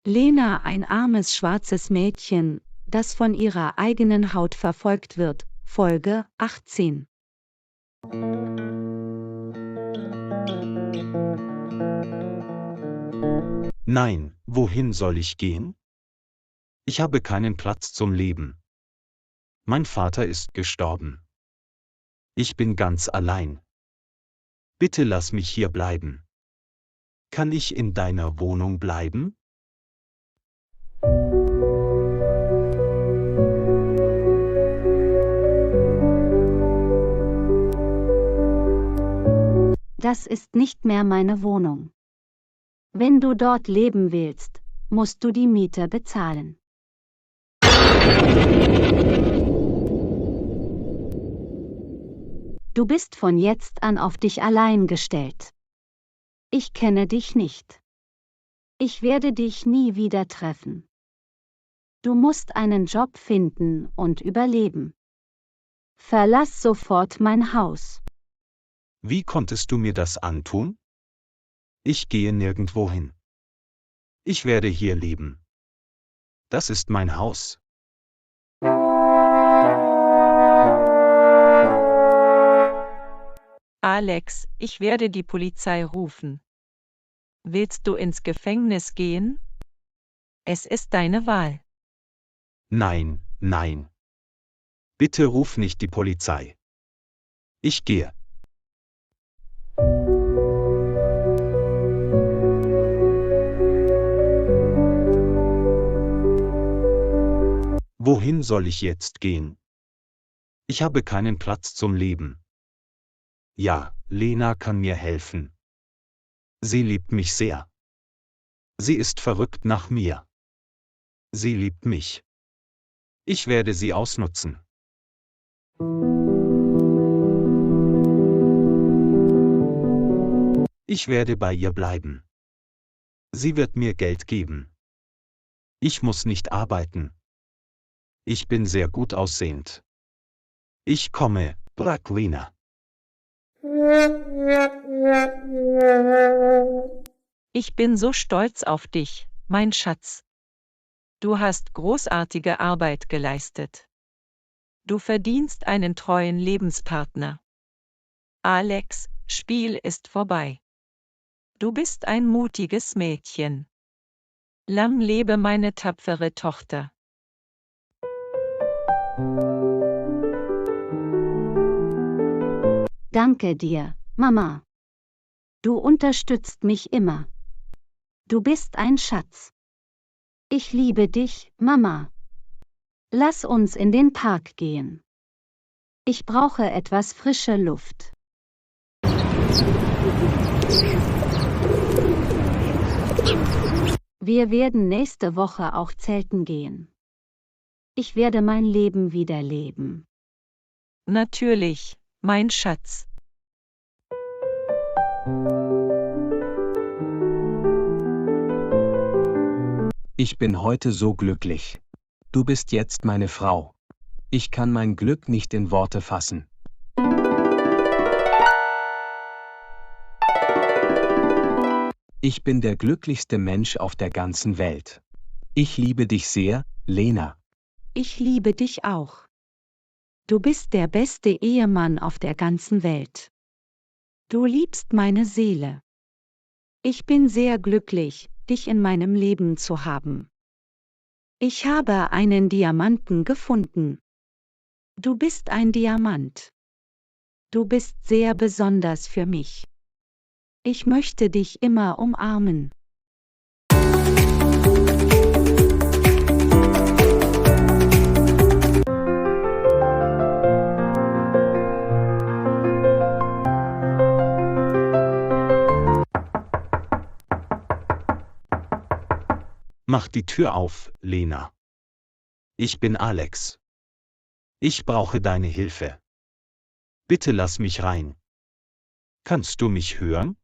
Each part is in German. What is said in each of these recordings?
Lena, ein armes schwarzes Mädchen, das von ihrer eigenen Haut verfolgt wird, Folge 18. Nein, wohin soll ich gehen? Ich habe keinen Platz zum Leben. Mein Vater ist gestorben. Ich bin ganz allein. Bitte lass mich hier bleiben. Kann ich in deiner Wohnung bleiben? Das ist nicht mehr meine Wohnung. Wenn du dort leben willst, musst du die Miete bezahlen. Du bist von jetzt an auf dich allein gestellt. Ich kenne dich nicht. Ich werde dich nie wieder treffen. Du musst einen Job finden und überleben. Verlass sofort mein Haus. Wie konntest du mir das antun? Ich gehe nirgendwo hin. Ich werde hier leben. Das ist mein Haus. Alex, ich werde die Polizei rufen. Willst du ins Gefängnis gehen? Es ist deine Wahl. Nein, nein. Bitte ruf nicht die Polizei. Ich gehe. Wohin soll ich jetzt gehen? Ich habe keinen Platz zum Leben. Ja, Lena kann mir helfen. Sie liebt mich sehr. Sie ist verrückt nach mir. Sie liebt mich. Ich werde sie ausnutzen. Ich werde bei ihr bleiben. Sie wird mir Geld geben. Ich muss nicht arbeiten. Ich bin sehr gut aussehend. Ich komme, Lena. Ich bin so stolz auf dich, mein Schatz. Du hast großartige Arbeit geleistet. Du verdienst einen treuen Lebenspartner. Alex, Spiel ist vorbei. Du bist ein mutiges Mädchen. Lang lebe meine tapfere Tochter. Danke dir, Mama. Du unterstützt mich immer. Du bist ein Schatz. Ich liebe dich, Mama. Lass uns in den Park gehen. Ich brauche etwas frische Luft. Wir werden nächste Woche auch zelten gehen. Ich werde mein Leben wieder leben. Natürlich, mein Schatz. Ich bin heute so glücklich. Du bist jetzt meine Frau. Ich kann mein Glück nicht in Worte fassen. Ich bin der glücklichste Mensch auf der ganzen Welt. Ich liebe dich sehr, Lena. Ich liebe dich auch. Du bist der beste Ehemann auf der ganzen Welt. Du liebst meine Seele. Ich bin sehr glücklich, dich in meinem Leben zu haben. Ich habe einen Diamanten gefunden. Du bist ein Diamant. Du bist sehr besonders für mich. Ich möchte dich immer umarmen. Mach die Tür auf, Lena. Ich bin Alex. Ich brauche deine Hilfe. Bitte lass mich rein. Kannst du mich hören?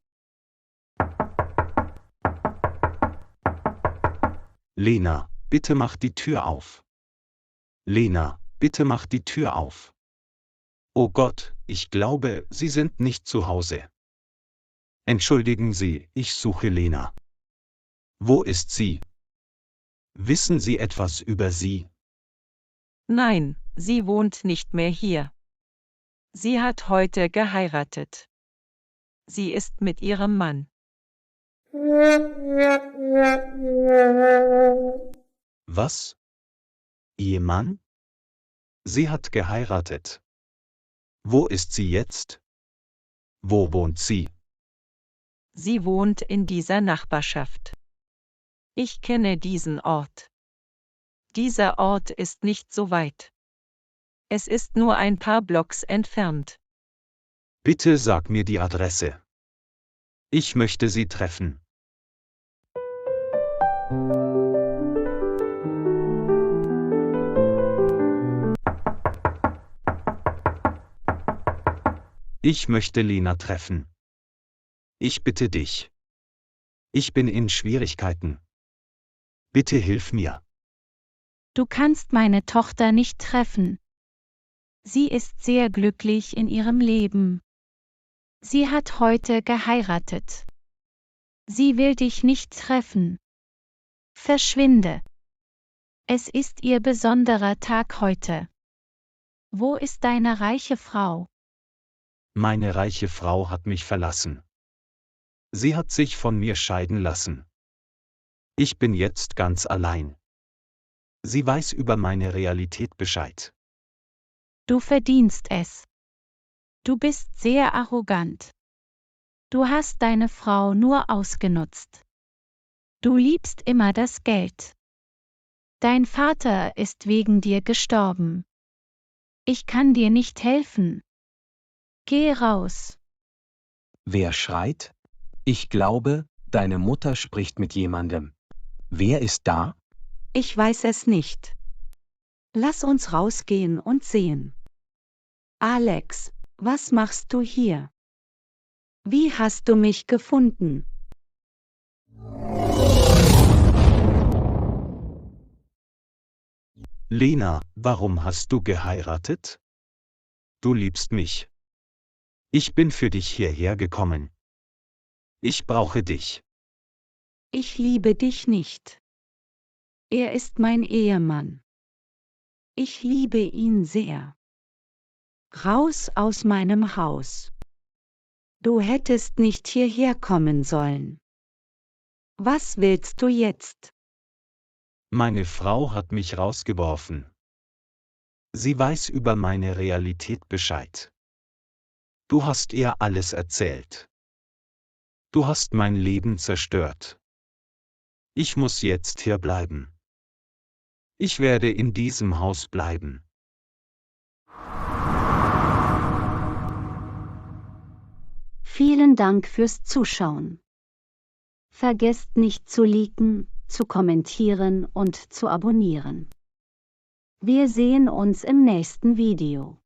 Lena, bitte mach die Tür auf. Lena, bitte mach die Tür auf. Oh Gott, ich glaube, Sie sind nicht zu Hause. Entschuldigen Sie, ich suche Lena. Wo ist sie? Wissen Sie etwas über sie? Nein, sie wohnt nicht mehr hier. Sie hat heute geheiratet. Sie ist mit ihrem Mann. Was? Ehemann? Sie hat geheiratet. Wo ist sie jetzt? Wo wohnt sie? Sie wohnt in dieser Nachbarschaft. Ich kenne diesen Ort. Dieser Ort ist nicht so weit. Es ist nur ein paar Blocks entfernt. Bitte sag mir die Adresse. Ich möchte sie treffen. Ich möchte Lena treffen. Ich bitte dich. Ich bin in Schwierigkeiten. Bitte hilf mir. Du kannst meine Tochter nicht treffen. Sie ist sehr glücklich in ihrem Leben. Sie hat heute geheiratet. Sie will dich nicht treffen. Verschwinde. Es ist ihr besonderer Tag heute. Wo ist deine reiche Frau? Meine reiche Frau hat mich verlassen. Sie hat sich von mir scheiden lassen. Ich bin jetzt ganz allein. Sie weiß über meine Realität Bescheid. Du verdienst es. Du bist sehr arrogant. Du hast deine Frau nur ausgenutzt. Du liebst immer das Geld. Dein Vater ist wegen dir gestorben. Ich kann dir nicht helfen. Geh raus. Wer schreit? Ich glaube, deine Mutter spricht mit jemandem. Wer ist da? Ich weiß es nicht. Lass uns rausgehen und sehen. Alex, was machst du hier? Wie hast du mich gefunden? Lena, warum hast du geheiratet? Du liebst mich. Ich bin für dich hierher gekommen. Ich brauche dich. Ich liebe dich nicht. Er ist mein Ehemann. Ich liebe ihn sehr. Raus aus meinem Haus. Du hättest nicht hierher kommen sollen. Was willst du jetzt? Meine Frau hat mich rausgeworfen. Sie weiß über meine Realität Bescheid. Du hast ihr alles erzählt. Du hast mein Leben zerstört. Ich muss jetzt hier bleiben. Ich werde in diesem Haus bleiben. Vielen Dank fürs Zuschauen. Vergesst nicht zu liken, zu kommentieren und zu abonnieren. Wir sehen uns im nächsten Video.